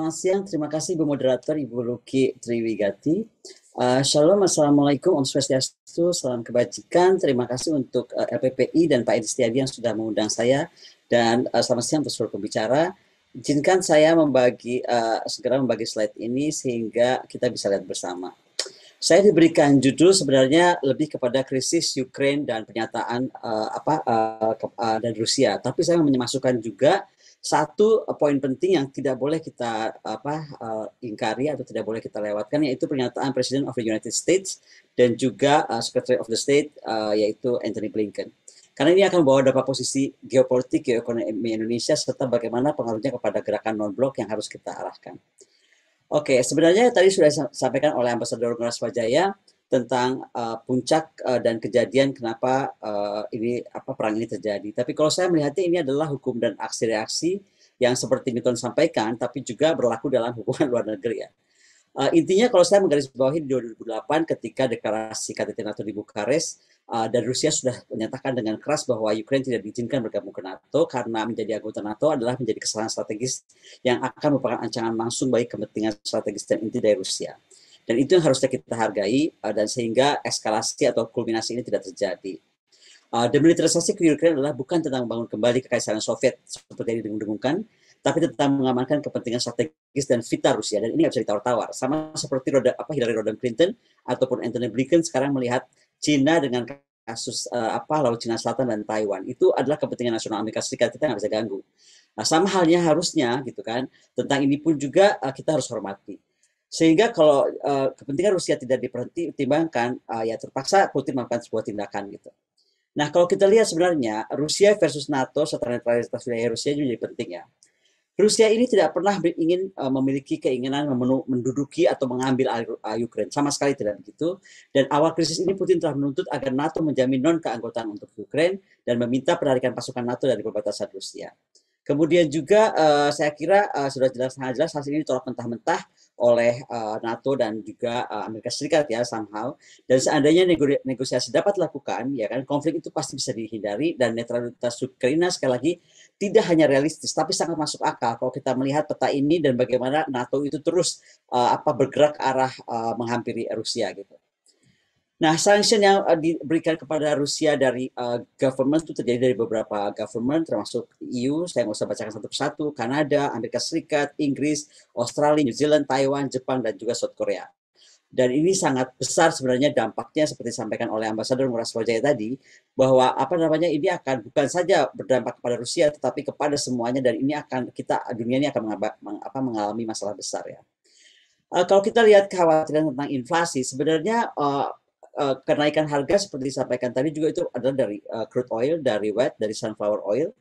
Selamat siang, terima kasih Ibu Moderator, Ibu Luki Triwigati. Shalom, Assalamualaikum, Om Swastiastu, salam kebajikan. Terima kasih untuk LPPI dan Pak Edi Setiadi yang sudah mengundang saya. Dan selamat siang untuk seluruh pembicara. Izinkan saya segera membagi slide ini sehingga kita bisa lihat bersama. Saya diberikan judul sebenarnya lebih kepada krisis Ukraine dan pernyataan dari Rusia. Tapi saya memasukkan juga satu poin penting yang tidak boleh kita ingkari atau tidak boleh kita lewatkan, yaitu pernyataan President of the United States dan juga Secretary of the State yaitu Anthony Blinken. Karena ini akan membawa dampak posisi geopolitik, geoekonomi Indonesia serta bagaimana pengaruhnya kepada gerakan non-blok yang harus kita arahkan. Oke, sebenarnya tadi sudah disampaikan oleh Ambasador Ngurah Swajaya tentang puncak dan kejadian kenapa perang ini terjadi. Tapi kalau saya melihatnya ini adalah hukum dan aksi reaksi yang seperti Newton sampaikan, tapi juga berlaku dalam hubungan luar negeri ya. Intinya kalau saya menggarisbawahi di 2008 ketika deklarasi KTT NATO di Bukares, dan Rusia sudah menyatakan dengan keras bahwa Ukraina tidak diizinkan bergabung ke NATO karena menjadi anggota NATO adalah menjadi kesalahan strategis yang akan merupakan ancaman langsung bagi kepentingan strategis dan inti dari Rusia. Dan itu yang harusnya kita hargai dan sehingga eskalasi atau kulminasi ini tidak terjadi. Demilitarisasi ke Ukraina adalah bukan tentang membangun kembali kekaisaran Soviet seperti yang didengung-dengungkan, tapi tentang mengamankan kepentingan strategis dan vital Rusia, dan ini nggak bisa ditawar-tawar. Sama seperti Hillary Rodham Clinton ataupun Anthony Blinken sekarang melihat Cina dengan kasus Laut Cina Selatan dan Taiwan, itu adalah kepentingan nasional Amerika Serikat, kita nggak bisa ganggu. Nah, sama halnya harusnya gitu kan, tentang ini pun juga kita harus hormati. Sehingga kalau kepentingan Rusia tidak dipertimbangkan, ya terpaksa Putin melakukan sebuah tindakan gitu. Nah, kalau kita lihat sebenarnya Rusia versus NATO serta netralitas wilayah Rusia juga menjadi penting ya. Rusia ini tidak pernah ingin memiliki keinginan menduduki atau mengambil Ukraina, sama sekali tidak begitu. Dan awal krisis ini Putin telah menuntut agar NATO menjamin non-keanggotaan untuk Ukraina dan meminta penarikan pasukan NATO dari perbatasan Rusia. Kemudian juga saya kira sudah sangat jelas hasil ini ditolak mentah-mentah oleh NATO dan juga Amerika Serikat ya somehow. Dan seandainya negosiasi dapat dilakukan, ya kan, konflik itu pasti bisa dihindari dan netralitas Ukraina sekali lagi tidak hanya realistis tapi sangat masuk akal kalau kita melihat peta ini dan bagaimana NATO itu terus bergerak arah menghampiri Rusia gitu. Nah, sanction yang diberikan kepada Rusia dari government itu terjadi dari beberapa government, termasuk EU, saya nggak usah bacakan satu persatu, Kanada, Amerika Serikat, Inggris, Australia, New Zealand, Taiwan, Jepang, dan juga South Korea. Dan ini sangat besar sebenarnya dampaknya seperti disampaikan oleh Ambasador Ngurah Swajaya tadi, bahwa ini akan bukan saja berdampak kepada Rusia, tetapi kepada semuanya, dan ini dunia ini akan mengalami masalah besar ya. Kalau kita lihat kekhawatiran tentang inflasi, sebenarnya kenaikan harga seperti disampaikan tadi juga itu adalah dari crude oil, dari wet, dari sunflower oil,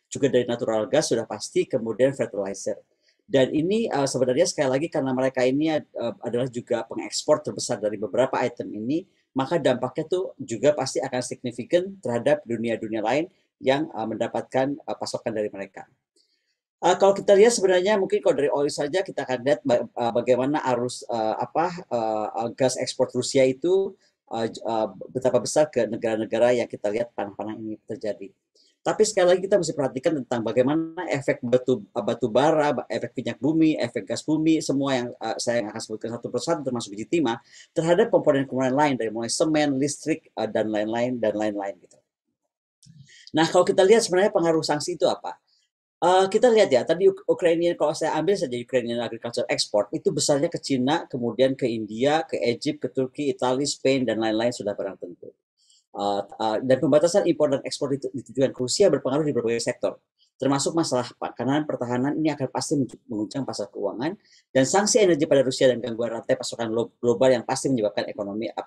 juga dari natural gas sudah pasti, kemudian fertilizer. Dan ini sebenarnya sekali lagi karena mereka ini adalah juga pengekspor terbesar dari beberapa item ini, maka dampaknya tuh juga pasti akan signifikan terhadap dunia-dunia lain yang mendapatkan pasokan dari mereka. Kalau kita lihat sebenarnya mungkin kalau dari oil saja kita akan lihat bagaimana arus gas ekspor Rusia itu betapa besar ke negara-negara yang kita lihat panah-panah ini terjadi. Tapi sekali lagi kita mesti perhatikan tentang bagaimana efek batu bara, efek minyak bumi, efek gas bumi, semua yang saya akan sebutkan satu persatu termasuk biji timah terhadap komponen-komponen lain dari mulai semen, listrik dan lain-lain gitu. Nah, kalau kita lihat sebenarnya pengaruh sanksi itu apa? Kita lihat ya, tadi Ukrainian, kalau saya ambil saja Ukrainian agriculture export, itu besarnya ke Cina, kemudian ke India, ke Egypt, ke Turki, Italia, Spain, dan lain-lain sudah barang tentu. Dan pembatasan impor dan ekspor ditujukan ke Rusia berpengaruh di berbagai sektor, termasuk masalah makanan, pertahanan, ini akan pasti mengguncang pasar keuangan, dan sanksi energi pada Rusia dan gangguan rantai pasokan global yang pasti menyebabkan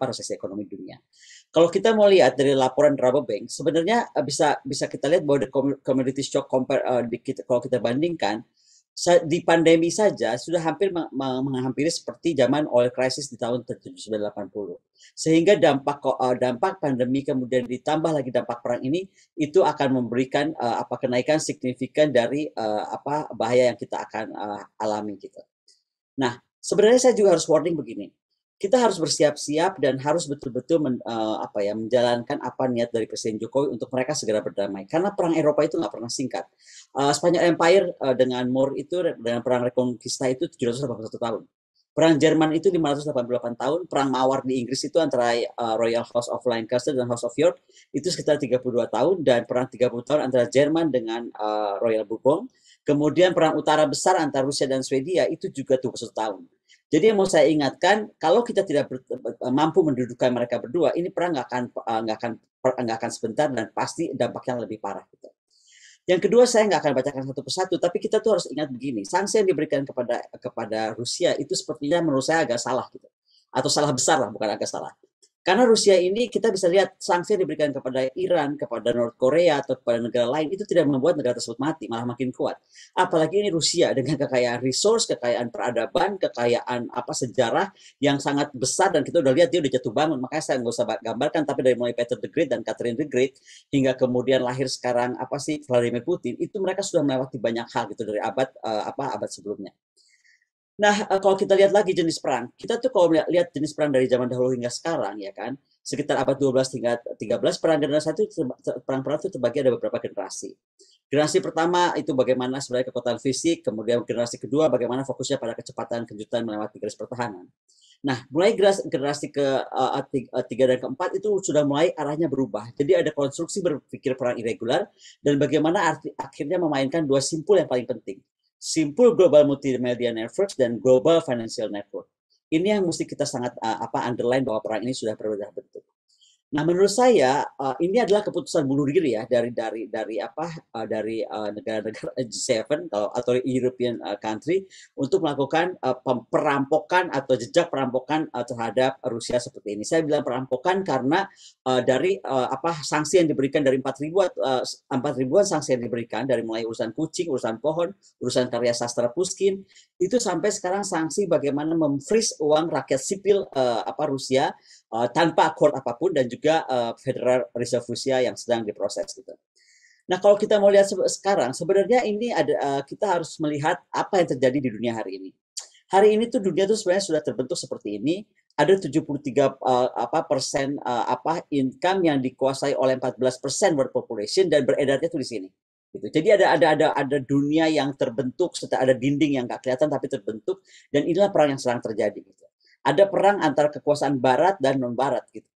resesi ekonomi dunia. Kalau kita mau lihat dari laporan Rabobank, sebenarnya bisa kita lihat bahwa the commodity shock kalau kita bandingkan di pandemi saja sudah hampir menghampiri seperti zaman oil crisis di tahun 1980. Sehingga dampak pandemi kemudian ditambah lagi dampak perang ini itu akan memberikan kenaikan signifikan dari bahaya yang kita akan alami gitu. Nah, sebenarnya saya juga harus warning begini. kita harus bersiap-siap dan harus betul-betul menjalankan apa niat dari Presiden Jokowi untuk mereka segera berdamai. Karena perang Eropa itu nggak pernah singkat. Spanyol Empire dengan Moor itu dengan perang Reconquista itu 781 tahun. Perang Jerman itu 588 tahun, perang Mawar di Inggris itu antara Royal House of Lancaster dan House of York itu sekitar 32 tahun, dan perang 30 tahun antara Jerman dengan Royal Bourbon. Kemudian perang utara besar antara Rusia dan Swedia itu juga 21 tahun. Jadi yang mau saya ingatkan, kalau kita tidak mampu mendudukan mereka berdua, ini perang nggak akan sebentar dan pasti dampaknya lebih parah. Gitu. Yang kedua, saya nggak akan bacakan satu persatu, tapi kita tuh harus ingat begini, sanksi yang diberikan kepada Rusia itu sepertinya menurut saya agak salah gitu, atau salah besar lah, bukan agak salah. Karena Rusia ini kita bisa lihat sanksi yang diberikan kepada Iran, kepada North Korea, atau kepada negara lain itu tidak membuat negara tersebut mati, malah makin kuat. Apalagi ini Rusia dengan kekayaan resource, kekayaan peradaban, kekayaan sejarah yang sangat besar, dan kita udah lihat dia udah jatuh bangun. Makanya saya nggak usah gambarkan, tapi dari mulai Peter the Great dan Catherine the Great hingga kemudian lahir sekarang Vladimir Putin, itu mereka sudah melewati banyak hal gitu dari abad sebelumnya. Nah, kalau kita lihat lagi jenis perang, kita tuh kalau lihat jenis perang dari zaman dahulu hingga sekarang, ya kan, sekitar abad 12 hingga 13, perang generasi itu perang-perang itu terbagi ada beberapa generasi. Generasi pertama itu bagaimana sebenarnya kekuatan fisik, kemudian generasi kedua bagaimana fokusnya pada kecepatan kejutan melewati garis pertahanan. Nah, mulai generasi ketiga dan keempat itu sudah mulai arahnya berubah. Jadi ada konstruksi berpikir perang irregular dan bagaimana akhirnya memainkan dua simpul yang paling penting. Simpul Global Multimedia Networks dan Global Financial Network. Ini yang mesti kita sangat underline bahwa perang ini sudah berubah bentuk. Nah, menurut saya ini adalah keputusan bunuh diri ya dari negara-negara G7 atau European country untuk melakukan perampokan atau jejak perampokan terhadap Rusia seperti ini. Saya bilang perampokan karena dari sanksi yang diberikan dari 4.000-an sanksi yang diberikan dari mulai urusan kucing, urusan pohon, urusan karya sastra Pushkin, itu sampai sekarang sanksi bagaimana memfreeze uang rakyat sipil Rusia tanpa akord apapun, dan juga Federal Reserve Rusia yang sedang diproses gitu. Nah, kalau kita mau lihat sekarang, sebenarnya ini kita harus melihat apa yang terjadi di dunia hari ini. Hari ini tuh dunia tuh sebenarnya sudah terbentuk seperti ini. Ada 73 persen income yang dikuasai oleh 14% world population, dan beredarnya tuh di sini. Gitu. Jadi ada dunia yang terbentuk, ada dinding yang nggak kelihatan tapi terbentuk, dan inilah perang yang sedang terjadi. Gitu. Ada perang antara kekuasaan Barat dan non-Barat gitu.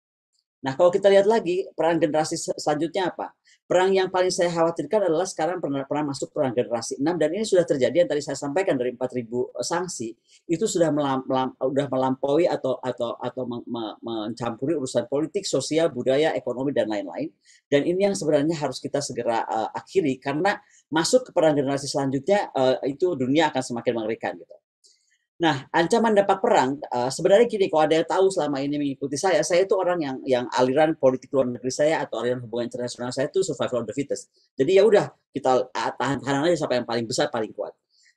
Nah, kalau kita lihat lagi perang generasi selanjutnya apa? Perang yang paling saya khawatirkan adalah sekarang pernah masuk perang generasi 6, dan ini sudah terjadi yang tadi saya sampaikan dari 4.000 sanksi itu sudah melampaui atau mencampuri urusan politik, sosial, budaya, ekonomi dan lain-lain. Dan ini yang sebenarnya harus kita segera akhiri, karena masuk ke perang generasi selanjutnya itu dunia akan semakin mengerikan gitu. Nah, ancaman dampak perang sebenarnya gini, kalau ada yang tahu selama ini mengikuti saya itu orang yang aliran politik luar negeri saya atau aliran hubungan internasional saya itu survival of the fittest. Jadi ya udah kita tahan aja sampai yang paling besar, paling kuat.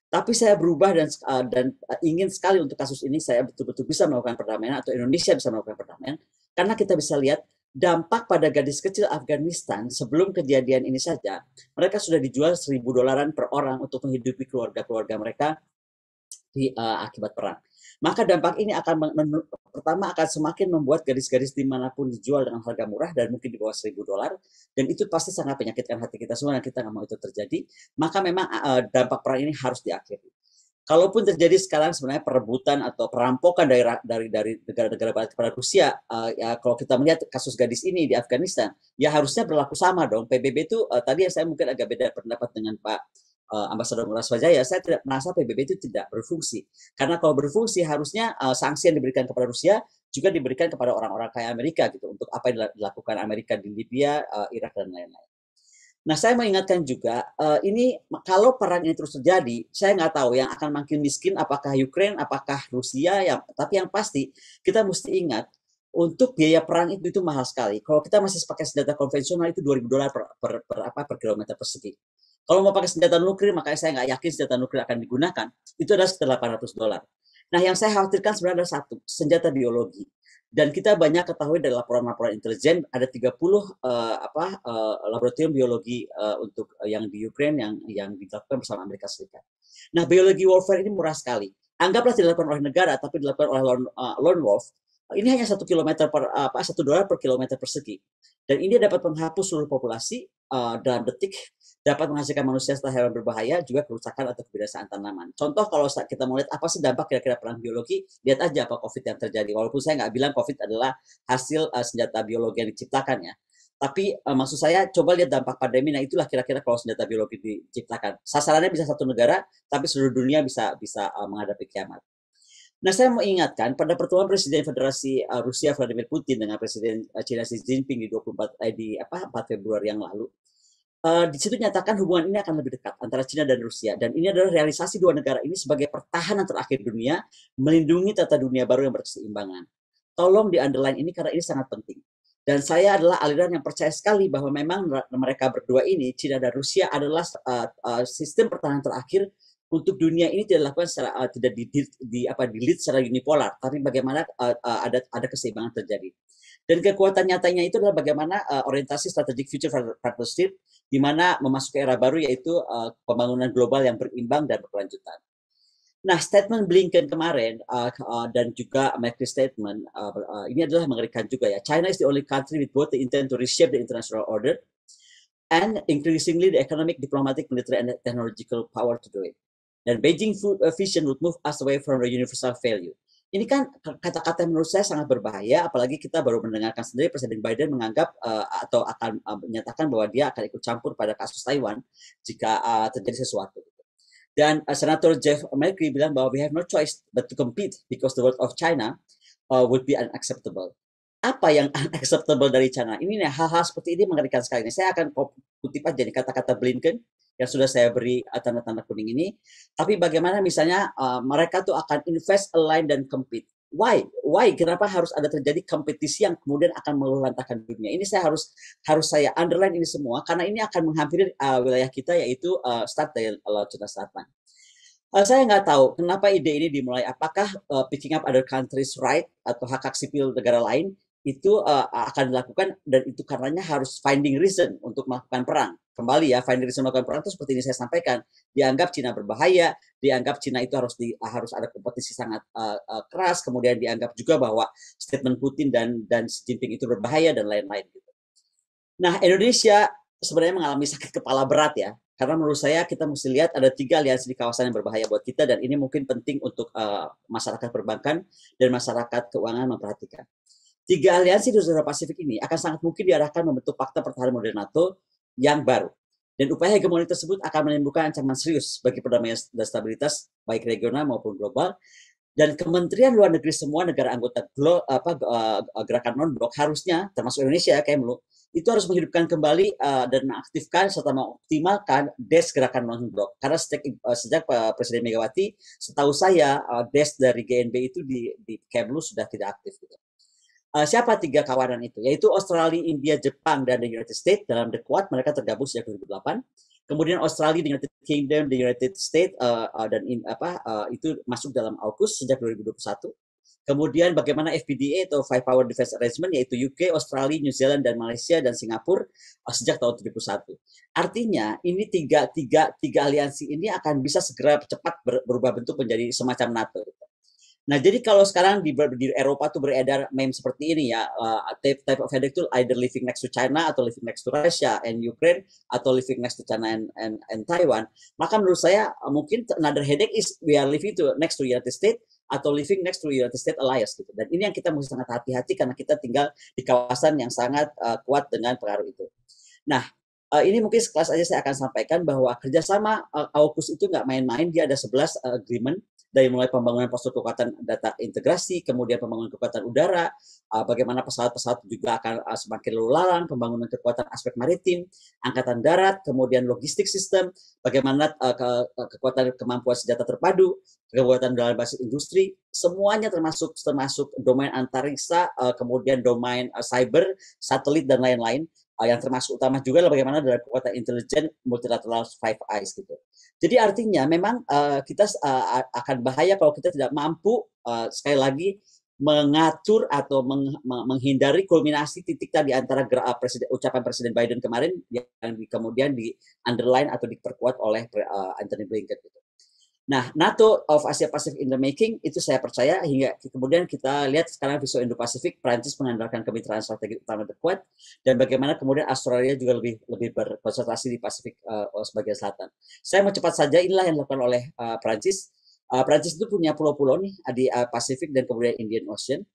Tapi saya berubah dan ingin sekali untuk kasus ini saya betul-betul bisa melakukan perdamaian, atau Indonesia bisa melakukan perdamaian, karena kita bisa lihat dampak pada gadis kecil Afghanistan sebelum kejadian ini saja, mereka sudah dijual $1.000 per orang untuk menghidupi keluarga-keluarga mereka akibat perang. Maka dampak ini pertama akan semakin membuat gadis-gadis dimanapun dijual dengan harga murah dan mungkin di bawah $1.000, dan itu pasti sangat menyakitkan hati kita semua, dan kita nggak mau itu terjadi. Maka memang dampak perang ini harus diakhiri. Kalaupun terjadi sekarang sebenarnya perebutan atau perampokan dari negara-negara Barat kepada Rusia, ya kalau kita melihat kasus gadis ini di Afghanistan, ya harusnya berlaku sama dong. PBB itu tadi saya mungkin agak beda pendapat dengan Pak Ambasador Ngurah Swajaya. Saya tidak merasa PBB itu tidak berfungsi, karena kalau berfungsi harusnya sanksi yang diberikan kepada Rusia juga diberikan kepada orang-orang kaya Amerika gitu, untuk apa yang dilakukan Amerika di Libya, Irak dan lain-lain. Nah, saya mengingatkan juga, ini kalau perang ini terus terjadi, saya nggak tahu yang akan makin miskin apakah Ukraine, apakah Rusia, tapi yang pasti kita mesti ingat untuk biaya perang itu mahal sekali. Kalau kita masih pakai senjata konvensional itu $2.000 per kilometer persegi. Kalau mau pakai senjata nuklir, makanya saya nggak yakin senjata nuklir akan digunakan, itu adalah sekitar $800. Nah, yang saya khawatirkan sebenarnya ada satu, senjata biologi. Dan kita banyak ketahui dari laporan-laporan intelijen ada 30 laboratorium biologi untuk yang di Ukraine yang dilakukan bersama Amerika Serikat. Nah, biologi warfare ini murah sekali. anggaplah tidak dilakukan oleh negara, tapi dilakukan oleh lone wolf, ini hanya $1 per kilometer persegi. Dan ini dapat menghapus seluruh populasi dalam detik, dapat menghasilkan manusia setelah hewan berbahaya, juga kerusakan atau kebinasaan tanaman. Contoh kalau kita mau lihat apa sih dampak kira-kira perang biologi, lihat aja apa COVID yang terjadi. Walaupun saya nggak bilang COVID adalah hasil senjata biologi yang diciptakan ya. Tapi maksud saya coba lihat dampak pandemi. Nah itulah kira-kira kalau senjata biologi diciptakan. Sasarannya bisa satu negara, tapi seluruh dunia bisa menghadapi kiamat. Nah, saya mau ingatkan pada pertemuan Presiden Federasi Rusia Vladimir Putin dengan Presiden China Xi Jinping di 4 Februari yang lalu. Di situ nyatakan hubungan ini akan lebih dekat antara China dan Rusia, dan ini adalah realisasi dua negara ini sebagai pertahanan terakhir dunia, melindungi tata dunia baru yang berkeseimbangan. Tolong di underline ini karena ini sangat penting. Dan saya adalah aliran yang percaya sekali bahwa memang mereka berdua ini, China dan Rusia, adalah sistem pertahanan terakhir untuk dunia ini tidak dilakukan secara tidak di lead secara unipolar, tapi bagaimana ada keseimbangan terjadi. Dan kekuatan nyatanya itu adalah bagaimana orientasi strategic future partnership, di mana memasuki era baru yaitu pembangunan global yang berimbang dan berkelanjutan. Nah, statement Blinken kemarin dan juga Macri statement ini adalah mengerikan juga ya. China is the only country with both the intent to reshape the international order and increasingly the economic, diplomatic, military, and technological power to do it. Dan Beijing vision would move us away from the universal value. Ini kan kata-kata menurut saya sangat berbahaya, apalagi kita baru mendengarkan sendiri Presiden Biden menganggap atau akan menyatakan bahwa dia akan ikut campur pada kasus Taiwan jika terjadi sesuatu. Dan Senator Jeff Merkley bilang bahwa we have no choice but to compete because the word of China would be unacceptable. Apa yang unacceptable dari China? Ini nih, hal-hal seperti ini mengerikan sekali. Saya akan kutip aja nih kata-kata Blinken yang sudah saya beri tanda-tanda kuning ini. Tapi bagaimana misalnya mereka tuh akan invest, align, dan compete. Why? Kenapa harus ada terjadi kompetisi yang kemudian akan meluluhlantahkan dunia? Ini saya harus saya underline ini semua karena ini akan menghampiri wilayah kita yaitu start dari Laut Cina Selatan. Saya nggak tahu kenapa ide ini dimulai. Apakah picking up other countries right atau hak sipil negara lain itu akan dilakukan, dan itu karenanya harus finding reason untuk melakukan perang. Kembali ya, finding reason melakukan perang itu seperti ini saya sampaikan, dianggap Cina berbahaya, dianggap Cina itu harus ada kompetisi sangat keras, kemudian dianggap juga bahwa statement Putin dan Xi Jinping itu berbahaya dan lain-lain gitu. Nah, Indonesia sebenarnya mengalami sakit kepala berat ya, karena menurut saya kita mesti lihat ada 3 aliansi di kawasan yang berbahaya buat kita, dan ini mungkin penting untuk masyarakat perbankan dan masyarakat keuangan memperhatikan. 3 aliansi di Samudra Pasifik ini akan sangat mungkin diarahkan membentuk fakta pertahanan modern NATO yang baru. Dan upaya hegemoni tersebut akan menimbulkan ancaman serius bagi perdamaian dan stabilitas baik regional maupun global. Dan Kementerian Luar Negeri semua negara anggota gerakan non-blok harusnya, termasuk Indonesia ya, Kemlu, itu harus menghidupkan kembali dan mengaktifkan serta mengoptimalkan DES gerakan non-blok. Karena sejak Presiden Megawati, setahu saya DES dari GNB itu di Kemlu sudah tidak aktif gitu. Siapa 3 kawanan itu? Yaitu Australia, India, Jepang, dan the United States. Dalam The Quad mereka tergabung sejak 2008. Kemudian Australia, the United Kingdom, the United States itu masuk dalam AUKUS sejak 2021. Kemudian bagaimana FPDA atau Five Power Defense Arrangement, yaitu UK, Australia, New Zealand, dan Malaysia dan Singapura sejak tahun 1971. Artinya ini tiga aliansi ini akan bisa segera cepat berubah bentuk menjadi semacam NATO. Nah, jadi kalau sekarang di Eropa tuh beredar meme seperti ini ya, type of headache itu either living next to China atau living next to Russia and Ukraine atau living next to China and Taiwan. Maka menurut saya mungkin another headache is we are living next to United States atau living next to United States alliance gitu. Dan ini yang kita mesti sangat hati-hati karena kita tinggal di kawasan yang sangat kuat dengan pengaruh itu. Nah, ini mungkin sekelas aja saya akan sampaikan bahwa kerjasama AUKUS itu nggak main-main, dia ada 11 agreement, dari mulai pembangunan postur kekuatan data integrasi, kemudian pembangunan kekuatan udara, bagaimana pesawat-pesawat juga akan semakin lalu lalang, pembangunan kekuatan aspek maritim, angkatan darat, kemudian logistik sistem, bagaimana kekuatan kemampuan senjata terpadu, kekuatan dalam basis industri, semuanya termasuk domain antariksa, kemudian domain cyber, satelit, dan lain-lain. Yang termasuk utama juga adalah bagaimana dalam kekuatan intelijen multilateral Five Eyes gitu. Jadi artinya memang kita akan bahaya kalau kita tidak mampu sekali lagi mengatur atau menghindari kulminasi titik tadi antara ucapan Presiden Biden kemarin yang kemudian di underline atau diperkuat oleh Anthony Blinken gitu. Nah, NATO of Asia Pacific in the making itu saya percaya hingga kemudian kita lihat sekarang visual Indo-Pasifik, Prancis mengandalkan kemitraan strategi utama terkuat dan bagaimana kemudian Australia juga lebih berkonsentrasi di Pasifik sebagian selatan. Saya mau cepat saja inilah yang dilakukan oleh Prancis. Prancis itu punya pulau-pulau nih di Pasifik dan kemudian Indian Ocean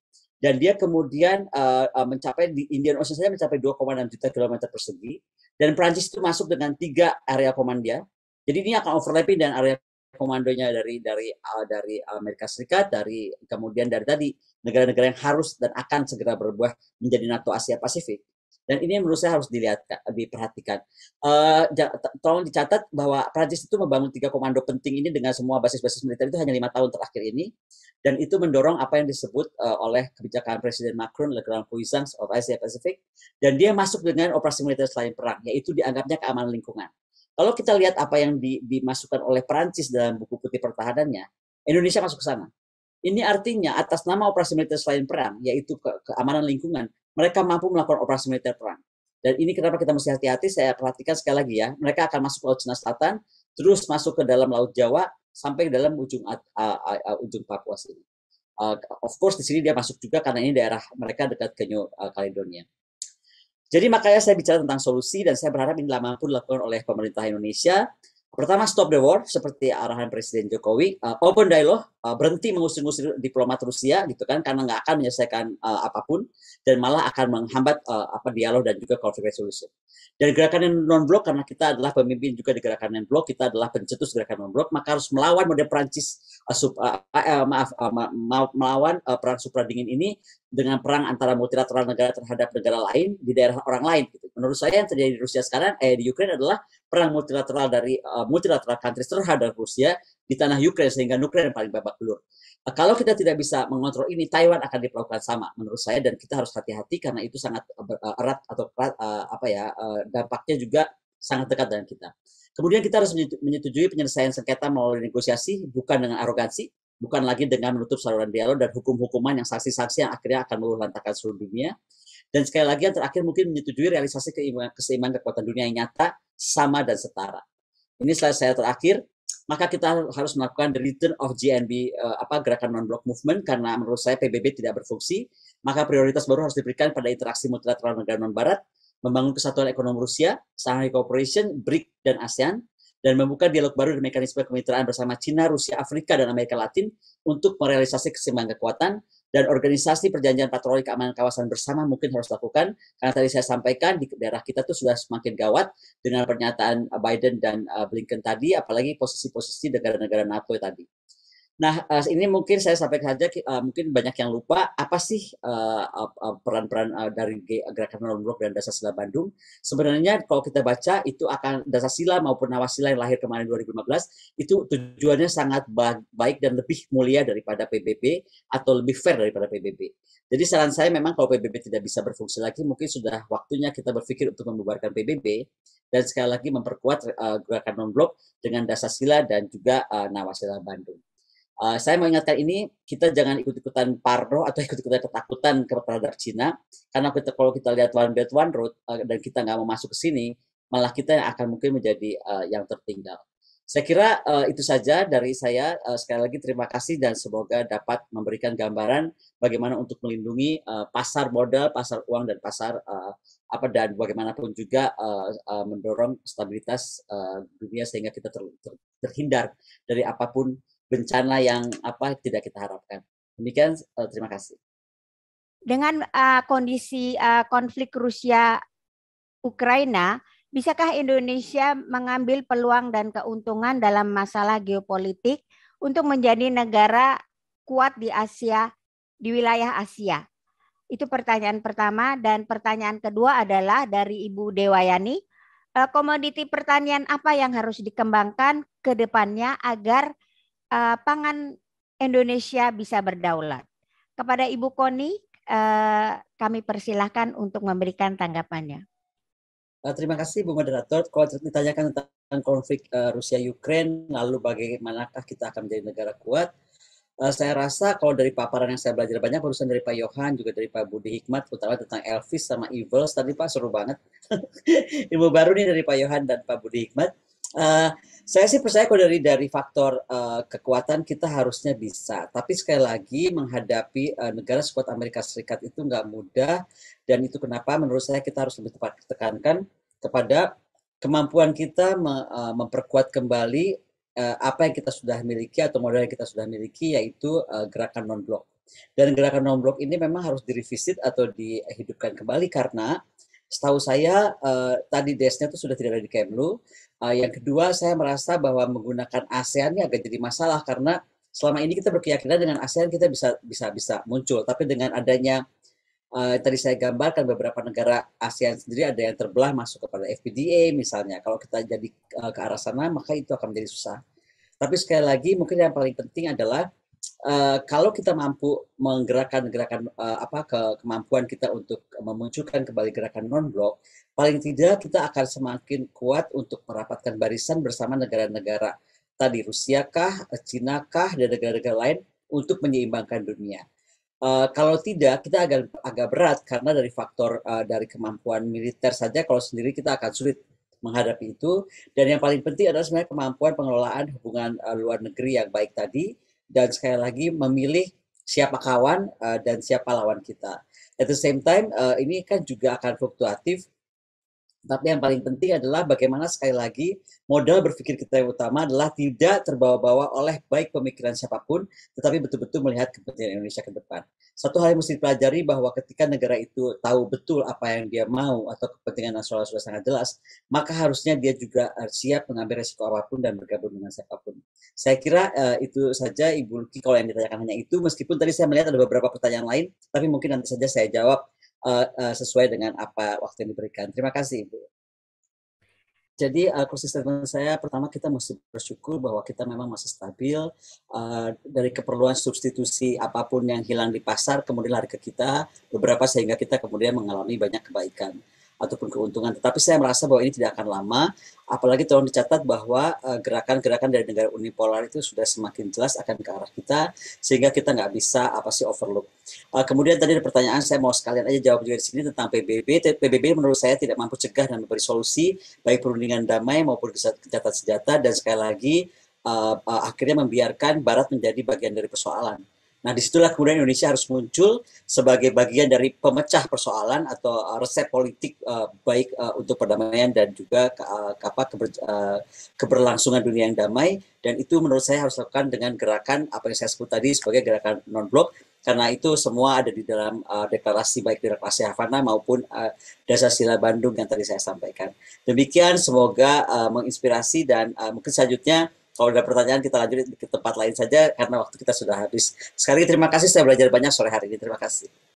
dan dia kemudian mencapai di Indian Ocean saja mencapai 2,6 juta kilometer persegi dan Prancis itu masuk dengan 3 area command dia. Jadi ini akan overlapping dan area komandonya dari Amerika Serikat, dari kemudian dari tadi negara-negara yang harus dan akan segera berubah menjadi NATO Asia Pasifik. Dan ini menurut saya harus diperhatikan. Tolong dicatat bahwa Prancis itu membangun 3 komando penting ini dengan semua basis-basis militer itu hanya 5 tahun terakhir ini. Dan itu mendorong apa yang disebut oleh kebijakan Presiden Macron, Le Grand Puissance of Asia Pacific. Dan dia masuk dengan operasi militer selain perang, yaitu dianggapnya keamanan lingkungan. Kalau kita lihat apa yang dimasukkan oleh Perancis dalam buku putih pertahanannya, Indonesia masuk ke sana. Ini artinya atas nama operasi militer selain perang, yaitu keamanan lingkungan, mereka mampu melakukan operasi militer perang. Dan ini kenapa kita mesti hati-hati, saya perhatikan sekali lagi ya, mereka akan masuk ke Laut Cina Selatan, terus masuk ke dalam Laut Jawa, sampai ke dalam ujung Papua sini. Of course di sini dia masuk juga karena ini daerah mereka dekat ke New Caledonia. Jadi makanya saya bicara tentang solusi dan saya berharap ini mampu dilakukan oleh pemerintah Indonesia. Pertama, stop the war seperti arahan Presiden Jokowi, open dialogue, berhenti mengusir-ngusir diplomat Rusia gitu kan, karena nggak akan menyelesaikan apapun dan malah akan menghambat dialog dan juga conflict resolution. Dan gerakan yang non-blok, karena kita adalah pemimpin juga di gerakan non-blok, kita adalah pencetus gerakan non-blok, maka harus melawan model Prancis, melawan perang supradingin ini dengan perang antara multilateral negara terhadap negara lain di daerah orang lain. Gitu. Menurut saya yang terjadi di Rusia sekarang, di Ukraina adalah perang multilateral dari multilateral countries terhadap Rusia di tanah Ukraina sehingga Ukraina paling babak belur. Kalau kita tidak bisa mengontrol ini, Taiwan akan diperlakukan sama menurut saya dan kita harus hati-hati karena itu sangat erat atau dampaknya juga sangat dekat dengan kita. Kemudian kita harus menyetujui penyelesaian sengketa melalui negosiasi bukan dengan arogansi, bukan lagi dengan menutup saluran dialog dan hukum-hukuman yang sanksi-sanksi yang akhirnya akan meluluhlantakkan seluruh dunia. Dan sekali lagi yang terakhir mungkin menyetujui realisasi keseimbangan kekuatan dunia yang nyata, sama dan setara. Ini slide saya terakhir. Maka kita harus melakukan the return of GNB, gerakan non-block movement, karena menurut saya PBB tidak berfungsi. Maka prioritas baru harus diberikan pada interaksi multilateral negara non-barat, membangun kesatuan ekonomi Rusia, Shanghai Cooperation, BRIC, dan ASEAN, dan membuka dialog baru dan mekanisme kemitraan bersama China, Rusia, Afrika, dan Amerika Latin untuk merealisasi keseimbangan kekuatan. Dan organisasi perjanjian patroli keamanan kawasan bersama mungkin harus dilakukan, karena tadi saya sampaikan di daerah kita tuh sudah semakin gawat dengan pernyataan Biden dan Blinken tadi, apalagi posisi-posisi negara-negara NATO tadi. Nah, ini mungkin saya sampaikan saja, mungkin banyak yang lupa, apa sih peran-peran dari Gerakan Non-Blok dan Dasar Bandung. Sebenarnya kalau kita baca, itu akan Dasar maupun Nawasila yang lahir kemarin 2015, itu tujuannya sangat baik dan lebih mulia daripada PBB, atau lebih fair daripada PBB. Jadi saran saya memang kalau PBB tidak bisa berfungsi lagi, mungkin sudah waktunya kita berpikir untuk membubarkan PBB, dan sekali lagi memperkuat Gerakan Non-Blok dengan Dasar dan juga Nawasila Bandung. Saya mau ingatkan ini, kita jangan ikut-ikutan parno atau ikut-ikutan ketakutan terhadap Cina, karena kalau kita lihat One Belt One Road dan kita nggak mau masuk ke sini, malah kita yang akan mungkin menjadi yang tertinggal. Saya kira itu saja dari saya. Sekali lagi terima kasih dan semoga dapat memberikan gambaran bagaimana untuk melindungi pasar modal, pasar uang, dan pasar dan bagaimanapun juga mendorong stabilitas dunia sehingga kita terhindar dari apapun bencana yang tidak kita harapkan. Demikian, terima kasih. Dengan kondisi konflik Rusia Ukraina, bisakah Indonesia mengambil peluang dan keuntungan dalam masalah geopolitik untuk menjadi negara kuat di Asia, di wilayah Asia? Itu pertanyaan pertama. Dan pertanyaan kedua adalah dari Ibu Dewayani, komoditi pertanian apa yang harus dikembangkan ke depannya agar pangan Indonesia bisa berdaulat? Kepada Ibu Koni, kami persilahkan untuk memberikan tanggapannya. Terima kasih Bu Moderator. Kalau ditanyakan tentang konflik Rusia-Ukraine, lalu bagaimanakah kita akan menjadi negara kuat, saya rasa kalau dari paparan yang saya belajar banyak, barusan dari Pak Yohan, juga dari Pak Budi Hikmat, terutama tentang Elvis sama Evils, tadi Pak seru banget. Ilmu baru nih dari Pak Yohan dan Pak Budi Hikmat. Uh, saya sih percaya kalau dari faktor kekuatan kita harusnya bisa. Tapi sekali lagi menghadapi negara sekuat Amerika Serikat itu nggak mudah, dan itu kenapa menurut saya kita harus lebih tepat tekankan kepada kemampuan kita memperkuat kembali apa yang kita sudah miliki atau modal yang kita sudah miliki, yaitu gerakan non-blok. Dan gerakan non-blok ini memang harus direvisit atau dihidupkan kembali karena setahu saya tadi desnya itu sudah tidak ada di Kemlu. Yang kedua, saya merasa bahwa menggunakan ASEAN ini agak jadi masalah karena selama ini kita berkeyakinan dengan ASEAN kita bisa muncul, tapi dengan adanya tadi saya gambarkan beberapa negara ASEAN sendiri ada yang terbelah masuk kepada FPDA misalnya. Kalau kita jadi ke arah sana, maka itu akan menjadi susah. Tapi sekali lagi, mungkin yang paling penting adalah kalau kita mampu menggerakkan kemampuan kita untuk memunculkan kembali gerakan non-blok, paling tidak kita akan semakin kuat untuk merapatkan barisan bersama negara-negara tadi, Rusia kah, Cina kah, dan negara-negara lain untuk menyeimbangkan dunia. Kalau tidak, kita agak berat karena dari faktor dari kemampuan militer saja, kalau sendiri kita akan sulit menghadapi itu. Dan yang paling penting adalah sebenarnya kemampuan pengelolaan hubungan luar negeri yang baik tadi, dan sekali lagi memilih siapa kawan dan siapa lawan kita. At the same time, ini kan juga akan fluktuatif. Tapi yang paling penting adalah bagaimana sekali lagi modal berpikir kita yang utama adalah tidak terbawa-bawa oleh baik pemikiran siapapun, tetapi betul-betul melihat kepentingan Indonesia ke depan. Satu hal yang mesti dipelajari bahwa ketika negara itu tahu betul apa yang dia mau atau kepentingan nasional sudah sangat jelas, maka harusnya dia juga siap mengambil resiko apapun dan bergabung dengan siapapun. Saya kira itu saja Ibu Luki kalau yang ditanyakan hanya itu, meskipun tadi saya melihat ada beberapa pertanyaan lain, tapi mungkin nanti saja saya jawab sesuai dengan apa waktu yang diberikan. Terima kasih, Ibu. Jadi closing statement saya pertama, kita mesti bersyukur bahwa kita memang masih stabil dari keperluan substitusi apapun yang hilang di pasar kemudian lari ke kita beberapa sehingga kita kemudian mengalami banyak kebaikan ataupun keuntungan. Tetapi saya merasa bahwa ini tidak akan lama, apalagi tolong dicatat bahwa gerakan-gerakan dari negara unipolar itu sudah semakin jelas akan ke arah kita, sehingga kita nggak bisa overlook. Kemudian tadi ada pertanyaan, saya mau sekalian aja jawab juga di sini tentang PBB. PBB menurut saya tidak mampu cegah dan memberi solusi baik perundingan damai maupun gencatan senjata, dan sekali lagi akhirnya membiarkan Barat menjadi bagian dari persoalan. Nah, disitulah kemudian Indonesia harus muncul sebagai bagian dari pemecah persoalan atau resep politik baik untuk perdamaian dan juga keberlangsungan dunia yang damai. Dan itu menurut saya harus dilakukan dengan gerakan apa yang saya sebut tadi sebagai gerakan non-blok, karena itu semua ada di dalam deklarasi, baik deklarasi Havana maupun Dasar Sila Bandung yang tadi saya sampaikan. Demikian, semoga menginspirasi, dan mungkin selanjutnya kalau ada pertanyaan kita lanjut ke tempat lain saja karena waktu kita sudah habis. Sekali lagi terima kasih, saya belajar banyak sore hari ini. Terima kasih.